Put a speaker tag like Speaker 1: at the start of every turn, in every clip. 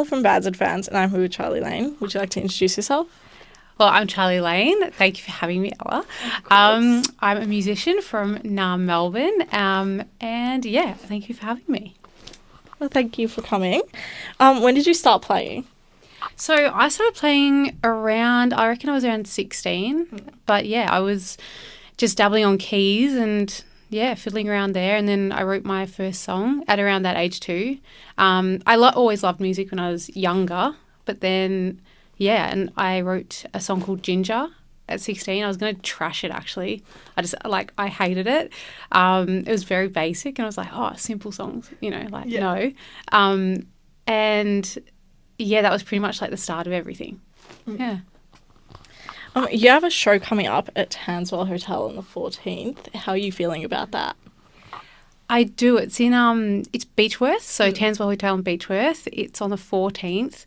Speaker 1: Stella from Bads and Fans, and I'm here with Charlie Lane. Would you like to introduce yourself?
Speaker 2: Well, I'm Charlie Lane. Thank you for having me, Ella. I'm a musician from Melbourne, and yeah, thank you for having me.
Speaker 1: Well, thank you for coming. When did you start playing?
Speaker 2: So I started playing I reckon I was around 16, but yeah, I was just dabbling on keys and yeah, fiddling around there, and then I wrote my first song at around that age too. I always loved music when I was younger, but then yeah, and I wrote a song called Ginger at 16. I was going to trash it actually. I hated it. It was very basic, and I was like, oh, simple songs, no. And yeah, that was pretty much like the start of everything. Yeah.
Speaker 1: You have a show coming up at Tanswell Hotel on the 14th. How are you feeling about that?
Speaker 2: I do. It's in it's Beechworth, so Tanswell Hotel in Beechworth. It's on the 14th.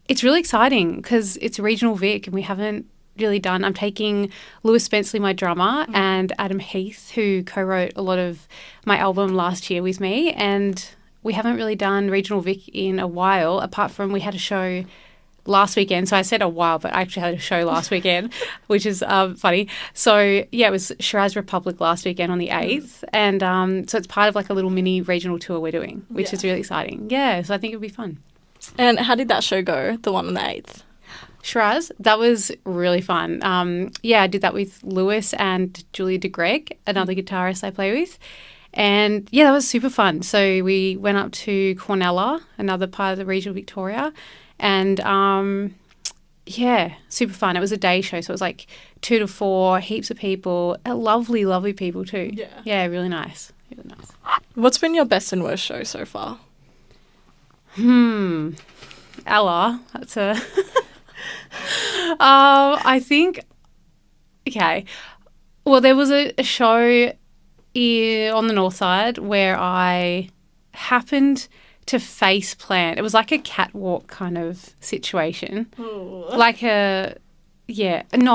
Speaker 2: It's really exciting because it's a regional Vic, and we haven't really done. I'm taking Lewis Spenceley, my drummer, and Adam Heath, who co-wrote a lot of my album last year with me, and we haven't really done regional Vic in a while, apart from we had a show last weekend. So I said a while, but I actually had a show last weekend, which is funny. So yeah, it was Shiraz Republic last weekend on the 8th. And so it's part of like a little mini regional tour we're doing, which is really exciting. Yeah, so I think it'll be fun.
Speaker 1: And how did that show go, the one on the 8th?
Speaker 2: Shiraz, that was really fun. I did that with Lewis and Julia de Greg, another guitarist I play with. And yeah, that was super fun. So we went up to Cornella, another part of the regional Victoria, and super fun. It was a day show, so it was like 2 to 4, heaps of people, lovely, lovely people too. Yeah, really nice. Really nice.
Speaker 1: What's been your best and worst show so far?
Speaker 2: Ella, that's a I think, okay, well, there was a show on the north side where I happened to face plant. It was like a catwalk kind of situation.
Speaker 1: Ooh.
Speaker 2: Not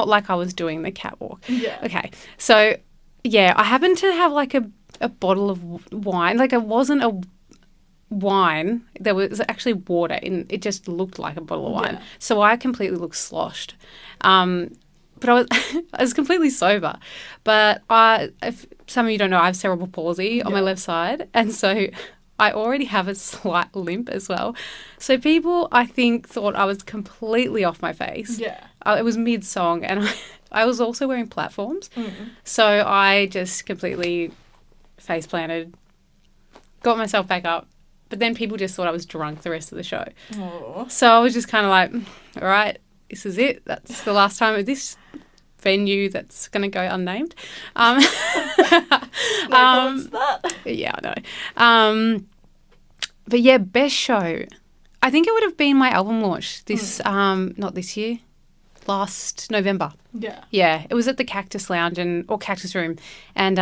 Speaker 2: like I was doing the catwalk.
Speaker 1: Yeah.
Speaker 2: Okay, so yeah, I happened to have like a bottle of wine. Like it wasn't a wine, there was actually water in it. Just looked like a bottle of wine. So I completely looked sloshed. But I was completely sober. But if some of you don't know, I have cerebral palsy on my left side, and so I already have a slight limp as well. So people, I think, thought I was completely off my face. Yeah. It was mid-song, and I was also wearing platforms. So I just completely face-planted, got myself back up, but then people just thought I was drunk the rest of the show.
Speaker 1: Aww.
Speaker 2: So I was just kind of like, all right, this is it. That's the last time of this venue that's going to go unnamed.
Speaker 1: No comments that.
Speaker 2: Yeah, I know. But yeah, best show. I think it would have been my album launch not this year, last November. Yeah. Yeah, it was at the Cactus Lounge or Cactus Room, and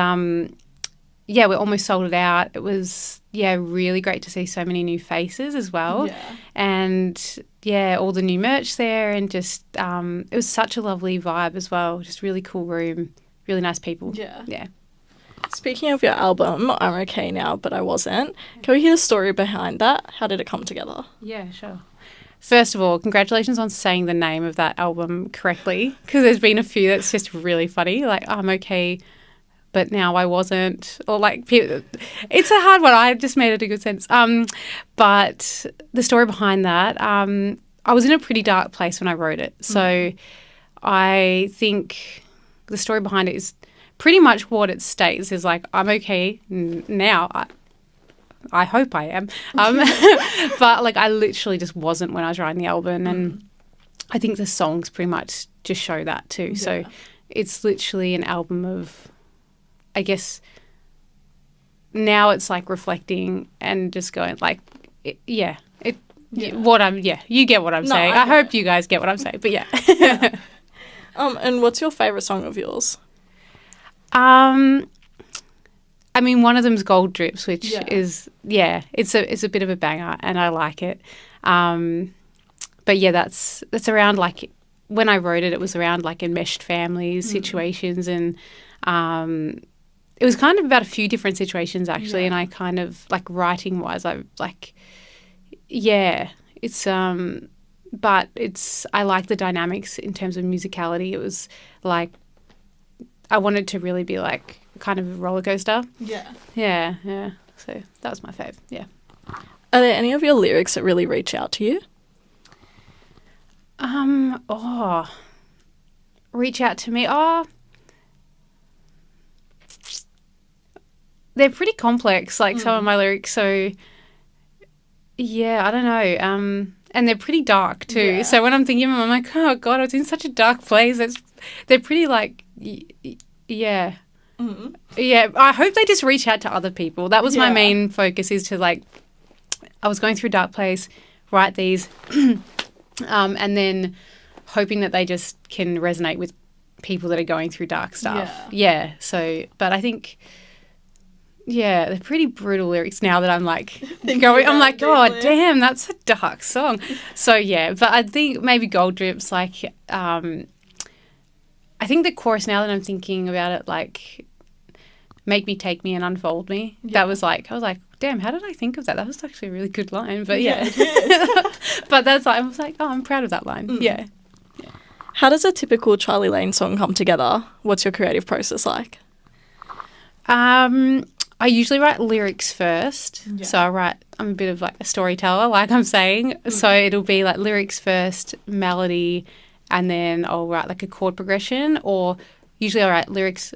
Speaker 2: we're almost sold it out. It was really great to see so many new faces as well. Yeah. And all the new merch there, and just it was such a lovely vibe as well. Just really cool room, really nice people. Yeah. Yeah.
Speaker 1: Speaking of your album, I'm Okay Now, But I Wasn't, can we hear the story behind that? How did it come together?
Speaker 2: Yeah, sure. First of all, congratulations on saying the name of that album correctly, because there's been a few that's just really funny, like I'm okay, but now I wasn't, or like, it's a hard one. I just made it a good sense. But the story behind that, I was in a pretty dark place when I wrote it. So I think the story behind it is pretty much what it states is like, I'm okay now. I hope I am. But like, I literally just wasn't when I was writing the album. And I think the songs pretty much just show that too. Yeah. So it's literally an album of, I guess, now it's like reflecting and just going like, you get what I'm saying. I hope you guys get what I'm saying, but yeah.
Speaker 1: And what's your favourite song of yours?
Speaker 2: I mean, one of them's Gold Drips, which is, it's a bit of a banger and I like it. But yeah, that's around like, when I wrote it, it was around like enmeshed families, situations, and it was kind of about a few different situations actually. And I kind of, like, writing wise, I like, yeah, it's but I like the dynamics in terms of musicality. It was like I wanted to really be like kind of a roller coaster.
Speaker 1: Yeah.
Speaker 2: Yeah, yeah. So that was my fave. Yeah.
Speaker 1: Are there any of your lyrics that really reach out to you?
Speaker 2: Oh, reach out to me. Oh, they're pretty complex, like some of my lyrics. So, yeah, I don't know. And they're pretty dark too.
Speaker 1: Yeah.
Speaker 2: So when I'm thinking of them, I'm like, oh God, I was in such a dark place. They're pretty like, yeah. Yeah, I hope they just reach out to other people. That was my
Speaker 1: Yeah.
Speaker 2: main focus, is to like, I was going through a dark place, write these, and then hoping that they just can resonate with people that are going through dark stuff. Yeah. So, but I think, yeah, they're pretty brutal lyrics now that I'm like going. I'm like, oh damn, that's a dark song. So yeah, but I think maybe Gold Drips, like, I think the chorus, now that I'm thinking about it, like, make me, take me, and unfold me.
Speaker 1: Yeah.
Speaker 2: That was like, I was like, damn, how did I think of that? That was actually a really good line. But yeah,
Speaker 1: it is.
Speaker 2: but that's like, I was like, oh, I'm proud of that line. Yeah.
Speaker 1: How does a typical Charlie Lane song come together? What's your creative process like?
Speaker 2: I usually write lyrics first.
Speaker 1: Yeah.
Speaker 2: So I'm a bit of like a storyteller, like I'm saying. So it'll be like lyrics first, melody, and then I'll write like a chord progression, or usually I'll write lyrics,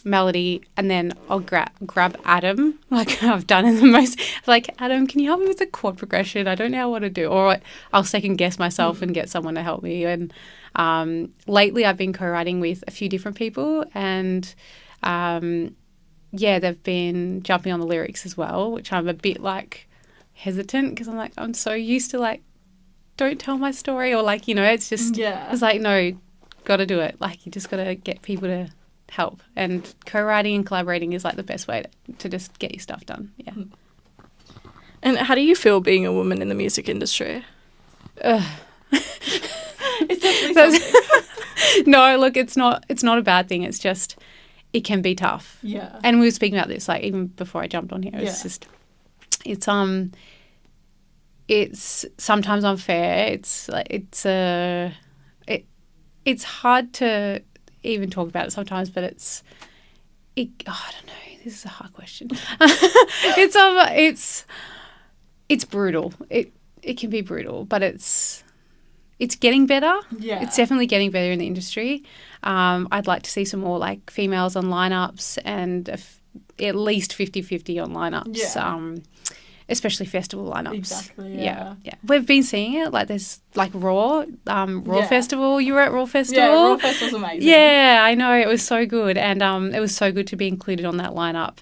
Speaker 2: melody, and then I'll grab Adam, like I've done in the most, like, Adam, can you help me with the chord progression? I don't know what to do. Or I'll second guess myself and get someone to help me. And lately I've been co-writing with a few different people, and yeah, they've been jumping on the lyrics as well, which I'm a bit like hesitant, because I'm like, I'm so used to like, don't tell my story, or like, you know, it's just, it's like, no, got to do it. Like, you just got to get people to help, and co-writing and collaborating is like the best way to just get your stuff done. Yeah.
Speaker 1: And how do you feel being a woman in the music industry? It's definitely something.
Speaker 2: No, look, it's not a bad thing. It's just, it can be tough.
Speaker 1: Yeah.
Speaker 2: And we were speaking about this, like, even before I jumped on here. It's
Speaker 1: Yeah.
Speaker 2: just, it's sometimes unfair. It's like, it's hard to even talk about it sometimes, but I don't know. This is a hard question. It's brutal. It can be brutal, but it's getting better.
Speaker 1: Yeah.
Speaker 2: It's definitely getting better in the industry. I'd like to see some more like females on lineups, and at least 50-50 on lineups.
Speaker 1: Yeah.
Speaker 2: Especially festival lineups.
Speaker 1: Exactly,
Speaker 2: Yeah. We've been seeing it. Like, there's like Raw
Speaker 1: Yeah.
Speaker 2: Festival. You were at Raw Festival.
Speaker 1: Yeah, Raw Festival's amazing.
Speaker 2: Yeah, I know. It was so good. And it was so good to be included on that lineup.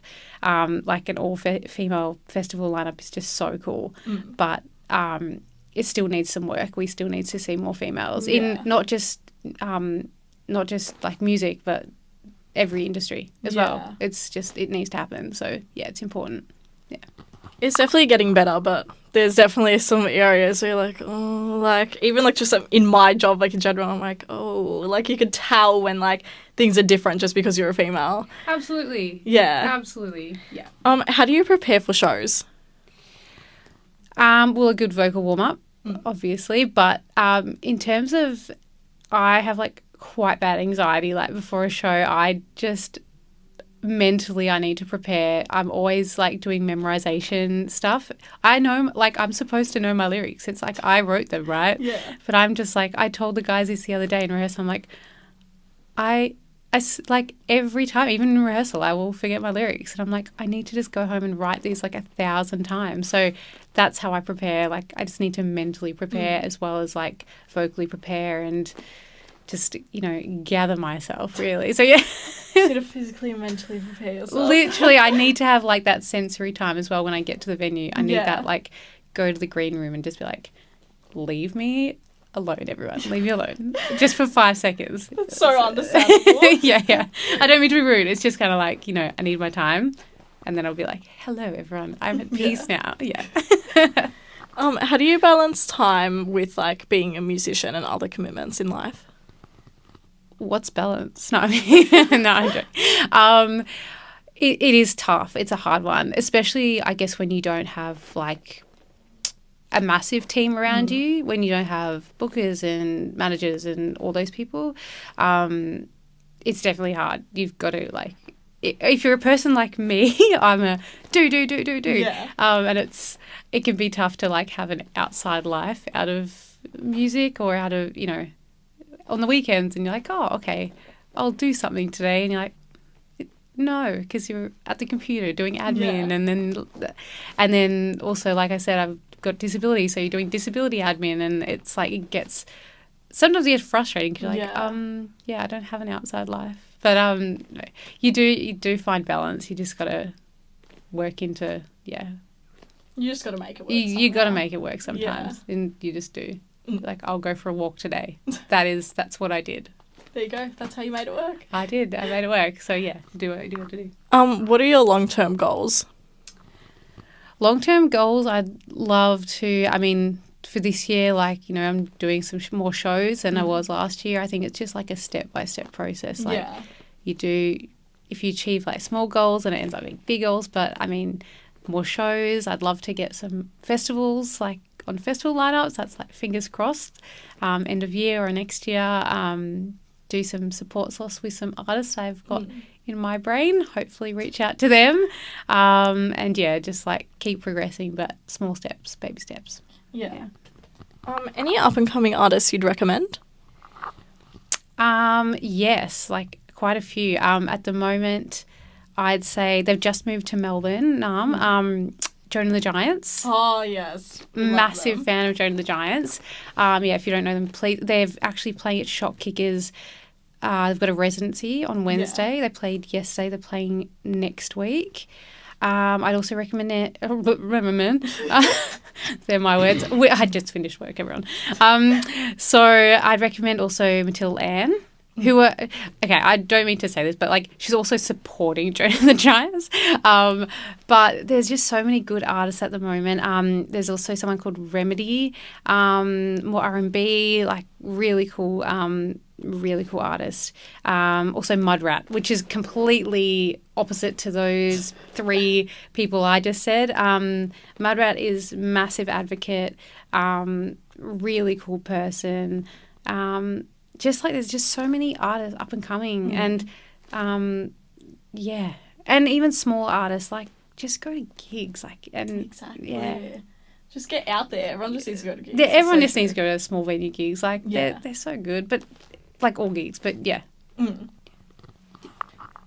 Speaker 2: Like, an all-female festival lineup is just so cool. But it still needs some work. We still need to see more females in not just like music, but every industry as well. It's just, it needs to happen. So, yeah, it's important. Yeah.
Speaker 1: It's definitely getting better, but there's definitely some areas where you're like, oh, like, even like just in my job, like in general, I'm like, oh, like you could tell when like things are different just because you're a female.
Speaker 2: Absolutely.
Speaker 1: Yeah.
Speaker 2: Absolutely. Yeah.
Speaker 1: How do you prepare for shows?
Speaker 2: Well, a good vocal warm-up, obviously, but in terms of, I have like quite bad anxiety. Like, before a show, I just mentally, I need to prepare. I'm always like doing memorization stuff. I know, like, I'm supposed to know my lyrics. It's like, I wrote them, right?
Speaker 1: Yeah.
Speaker 2: But I'm just like, I told the guys this the other day in rehearsal. I'm like, like, every time, even in rehearsal, I will forget my lyrics. And I'm like, I need to just go home and write these like 1,000 times. So that's how I prepare. Like, I just need to mentally prepare as well as like vocally prepare, and just, you know, gather myself, really. So, yeah.
Speaker 1: Sort of physically and mentally prepare yourself.
Speaker 2: Literally, I need to have like that sensory time as well when I get to the venue. I need that, like, go to the green room and just be like, leave me alone, everyone. Leave me alone. Just for 5 seconds.
Speaker 1: That's so understandable.
Speaker 2: Yeah. I don't mean to be rude. It's just kind of like, you know, I need my time. And then I'll be like, hello, everyone. I'm at peace now. Yeah.
Speaker 1: How do you balance time with like being a musician and other commitments in life?
Speaker 2: What's balance? No, I mean, no, I'm joking. It is tough. It's a hard one, especially, I guess, when you don't have like a massive team around you, when you don't have bookers and managers and all those people, it's definitely hard. You've got to like, if you're a person like me, I'm a do.
Speaker 1: Yeah.
Speaker 2: And it can be tough to like have an outside life out of music or out of, on the weekends, and you're like, oh, okay, I'll do something today. And you're like, no, because you're at the computer doing admin.
Speaker 1: Yeah.
Speaker 2: And then also, like I said, I've got disability, so you're doing disability admin, and it's like sometimes it gets frustrating because you're like, I don't have an outside life. But you do find balance. You just got to work into,
Speaker 1: You just got to make it work.
Speaker 2: You got to make it work sometimes, and you just do. Like, I'll go for a walk today. That's what I did.
Speaker 1: There you go. That's how you made it work.
Speaker 2: I did. I made it work. So yeah, do what you have to do.
Speaker 1: What are your long-term goals?
Speaker 2: Long-term goals, I'd love to, for this year, I'm doing some more shows than I was last year. I think it's just like a step-by-step process. If you achieve like small goals, and it ends up being big goals, but more shows. I'd love to get some festivals, like on festival lineups. That's like fingers crossed, end of year or next year. Do some support slots with some artists I've got in my brain, hopefully reach out to them. And just like keep progressing, but small steps, baby steps.
Speaker 1: Yeah. Any up and coming artists you'd recommend?
Speaker 2: Yes, like quite a few. At the moment, I'd say they've just moved to Melbourne. Joan and the Giants.
Speaker 1: Oh, yes.
Speaker 2: Massive fan of Joan and the Giants. If you don't know them, please. They're actually playing at Shock Kickers. They've got a residency on Wednesday. They played yesterday. They're playing next week. I'd also recommend they're my words. I just finished work, everyone. So I'd recommend also Matilda Ann, who are, okay, I don't mean to say this, but like she's also supporting Joan and the Giants. But there's just so many good artists at the moment. There's also someone called Remedy, more R&B, like really cool artist. Also Mudrat, which is completely opposite to those three people I just said. Mudrat is massive advocate, really cool person. There's just so many artists up and coming, and and even small artists, like just go to gigs,
Speaker 1: exactly. Just get out there. Everyone just needs to go to gigs.
Speaker 2: Yeah, everyone just needs to go to small venue gigs. Like they're so good, but like all gigs, but yeah.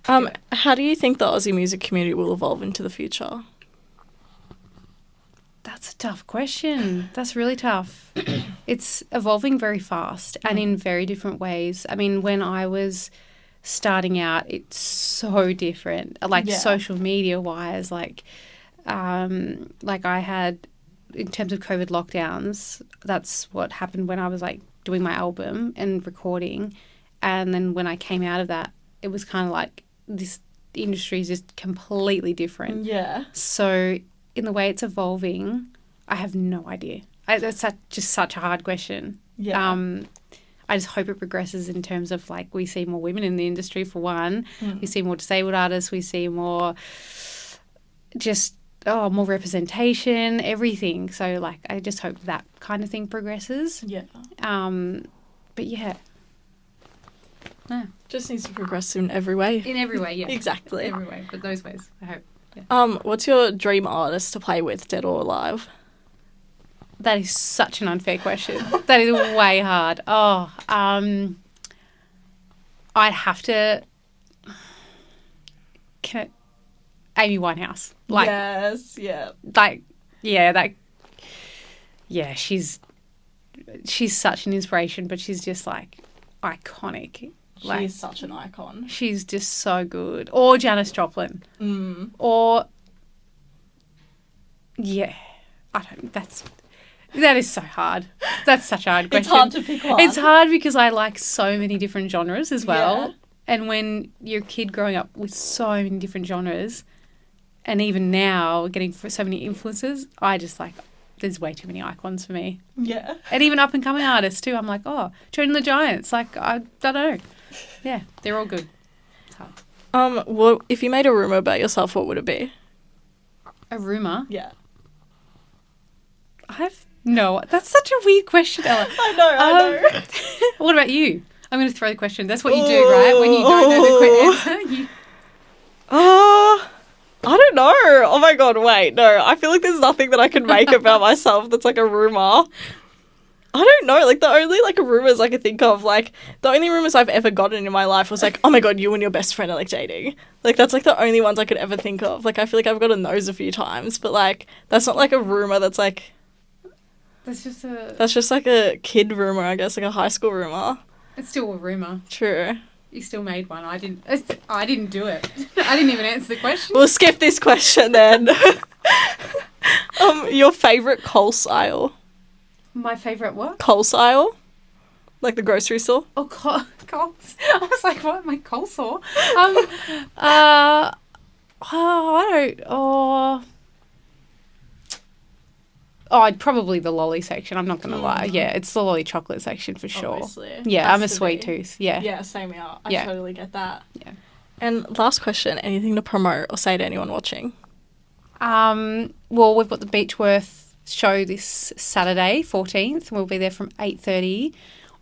Speaker 1: How do you think the Aussie music community will evolve into the future?
Speaker 2: That's a tough question. That's really tough. It's evolving very fast and in very different ways. When I was starting out, it's so different. Social media wise, like I had, in terms of COVID lockdowns, that's what happened when I was like doing my album and recording. And then when I came out of that, it was kind of like this industry is just completely different. Yeah. So in the way it's evolving, I have no idea. That's just such a hard question. Yeah. I just hope it progresses in terms of like we see more women in the industry for one. We see more disabled artists. We see more more representation, everything. So like I just hope that kind of thing progresses. Yeah. But yeah.
Speaker 1: Just needs to progress in every way.
Speaker 2: In every way, yeah.
Speaker 1: Exactly.
Speaker 2: Every way, but those ways, I hope. Yeah.
Speaker 1: What's your dream artist to play with, dead or alive?
Speaker 2: That is such an unfair question. That is way hard. I'd have to. Amy Winehouse.
Speaker 1: Yes. Yeah.
Speaker 2: She's such an inspiration, but she's just like iconic.
Speaker 1: She's such an icon.
Speaker 2: She's just so good. Or Janis Joplin. Or that is so hard. That's such a hard question.
Speaker 1: It's hard to pick one.
Speaker 2: It's hard because I like so many different genres as well. Yeah. And when you're a kid growing up with so many different genres, and even now getting so many influences, I just like, there's way too many icons for me. Yeah. And even up and coming artists too. I'm like, Joan and the Giants. Like, I don't know. Yeah, they're all good. It's hard.
Speaker 1: Well, if you made a rumour about yourself, what would it be?
Speaker 2: A rumour?
Speaker 1: Yeah.
Speaker 2: I have No, that's such a weird question, Ella.
Speaker 1: I know.
Speaker 2: What about you? I'm going to throw the question. That's what you do, right? When you don't know the quick answer, you...
Speaker 1: I don't know. Oh my god, wait, no. I feel like there's nothing that I can make about myself that's like a rumor. I don't know. Like, the only, like, rumors I can think of, like, the only rumors I've ever gotten in my life was, like, oh my god, you and your best friend are, like, dating. Like, that's, like, the only ones I could ever think of. Like, I feel like I've gotten those a few times, but, like, that's not, like, a rumor that's, like...
Speaker 2: That's
Speaker 1: just, like, a kid rumor, I guess, like a high school rumor.
Speaker 2: It's still a rumor.
Speaker 1: True.
Speaker 2: You still made one. I didn't do it. I didn't even answer the question.
Speaker 1: We'll skip this question, then. Your favourite Coles aisle?
Speaker 2: My favourite what?
Speaker 1: Coles aisle? Like the grocery store?
Speaker 2: Oh, Coles. I was like, what? My coleslaw? I don't... I'd probably the lolly section. I'm not going to lie. Yeah, it's the lolly chocolate section for sure.
Speaker 1: Obviously.
Speaker 2: Yeah,
Speaker 1: Has
Speaker 2: I'm a
Speaker 1: to
Speaker 2: sweet
Speaker 1: be.
Speaker 2: tooth. Yeah.
Speaker 1: Yeah, same here. I
Speaker 2: Yeah.
Speaker 1: totally get that.
Speaker 2: Yeah.
Speaker 1: And last question, anything to promote or say to anyone watching?
Speaker 2: Well, we've got the Beechworth show this Saturday, 14th. We'll be there from 8:30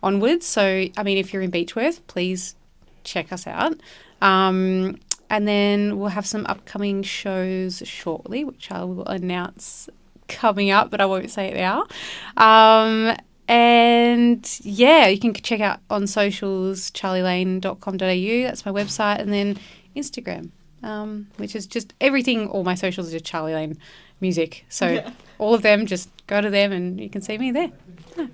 Speaker 2: onwards. So, I mean, if you're in Beechworth, please check us out. And then we'll have some upcoming shows shortly, which I will announce coming up, but I won't say it now. And yeah, you can check out on socials, charlielane.com.au. That's my website. And then Instagram, which is just everything. All my socials are just Charlie Lane Music. So all of them, just go to them and you can see me there. Yeah.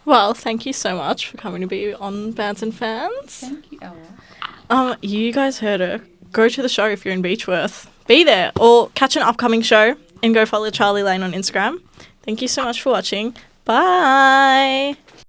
Speaker 1: Well, thank you so much for coming to be on Bands and Fans.
Speaker 2: Thank you, Ella.
Speaker 1: You guys heard her. Go to the show if you're in Beechworth. Be there or catch an upcoming show and go follow Charlie Lane on Instagram. Thank you so much for watching. Bye.